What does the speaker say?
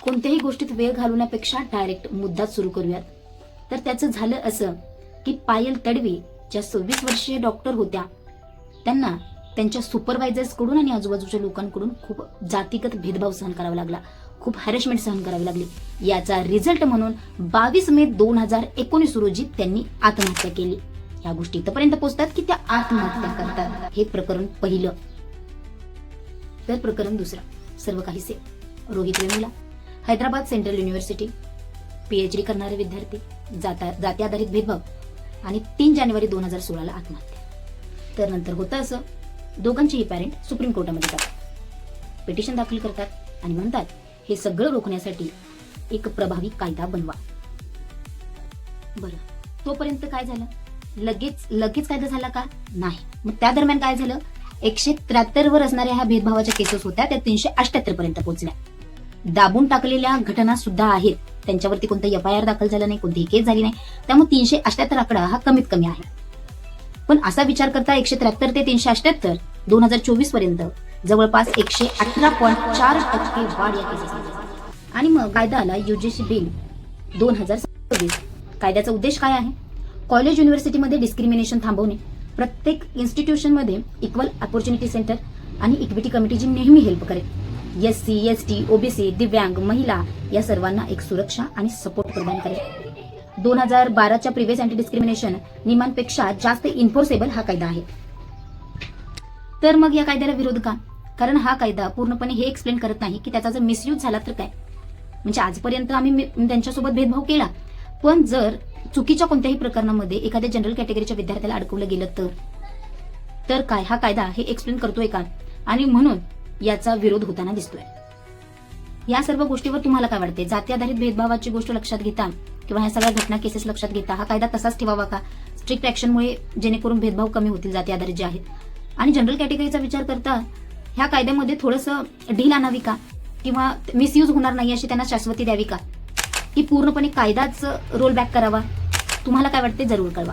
कोणत्याही गोष्टीत वेळ घालवण्यापेक्षा डायरेक्ट मुद्दाच सुरू करूयात. तर त्याचं झालं असं की पायल तडवी ज्या 26 वर्षीय डॉक्टर होत्या, त्यांना त्यांच्या सुपरवायझर्स कडून आणि आजूबाजूच्या लोकांकडून खूप जातीगत भेदभाव सहन करावा लागला, खूप हॅरेसमेंट सहन करावी लागली. याचा रिझल्ट म्हणून 22 मे 2019 रोजी त्यांनी आत्महत्या केली. या गोष्टी इथपर्यंत पोहोचतात की त्या आत्महत्या करतात. हे प्रकरण पहिलं. तर प्रकरण दुसरं सर्व काही same. Rohit Vemula, Hyderabad central university, PhD करणारे विद्यार्थी, जाती आधारित भेदभाव आणि 3 जानेवारी 2016ला आत्महत्या. तर नंतर होतं असं, दोघांचेही पॅरेंट सुप्रीम कोर्टामध्ये जातात, पिटिशन दाखल करतात आणि म्हणतात हे सगळं रोखण्यासाठी एक प्रभावी कायदा बनवा. बरं, तोपर्यंत काय झालं? लगेच कायदा झाला का? नाही. मग त्या दरम्यान काय झालं? 173 वर असणाऱ्या ह्या भेदभावाच्या केसेस होत्या, त्या 378 पर्यंत पोहोचल्या. दाबून टाकलेल्या घटना सुद्धा आहेत, त्यांच्यावरती कोणतं FIR दाखल झालं नाही, कोणतीही केस झाली नाही. त्यामुळे 378 आकडा हा कमीत कमी आहे. पण असा विचार करता 173 ते 378 2024 पर्यंत जवळपास 118.4% वाढ या केसेसमध्ये. आणि मग कायदा आला UGC बिल 2026. कायद्याचा उद्देश काय आहे? कॉलेज युनिव्हर्सिटीमध्ये डिस्क्रिमिनेशन थांबवणे, प्रत्येक इन्स्टिट्यूशनमध्ये इक्वल अपॉर्च्युनिटी सेंटर आणि इक्विटी कमिटी जी नेहमी हेल्प करेल. SC, ST, OBC, दिव्यांग, महिला या सर्वांना एक सुरक्षा आणि सपोर्ट प्रदान करेल. 2012च्या प्रिव्हियस अँटी डिस्क्रिमिनेशन नियमांपेक्षा जास्त इन्फोर्सेबल हा कायदा आहे. तर मग या कायद्याला विरोध का? कारण हा कायदा पूर्णपणे हे एक्सप्लेन करत नाही की त्याचा जर मिसयूज झाला तर काय. म्हणजे आजपर्यंत आम्ही त्यांच्यासोबत भेदभाव केला, पण जर चुकीच्या कोणत्याही प्रकरणामध्ये एखाद्या जनरल कॅटेगरीच्या विद्यार्थ्याला अडकवलं गेलं तर काय हा कायदा हे एक्सप्लेन करतोय का? आणि म्हणून याचा विरोध होताना दिसतोय. या सर्व गोष्टीवर तुम्हाला काय वाटते? जाती आधारित भेदभावाची गोष्ट लक्षात घेता किंवा ह्या सगळ्या घटना केसेस लक्षात घेता हा कायदा तसाच ठेवावा का? स्ट्रिक्ट ऍक्शनमुळे जेणेकरून भेदभाव कमी होतील जाती आधारित जे आहेत. आणि जनरल कॅटेगरीचा विचार करता ह्या कायद्यामध्ये थोडंसं ढील आणावी का? किंवा मिसयूज होणार नाही अशी त्यांना शाश्वती द्यावी का? की पूर्णपणे कायदाच रोल बॅक करावा? तुम्हाला काय वाटते? जरूर कळवा.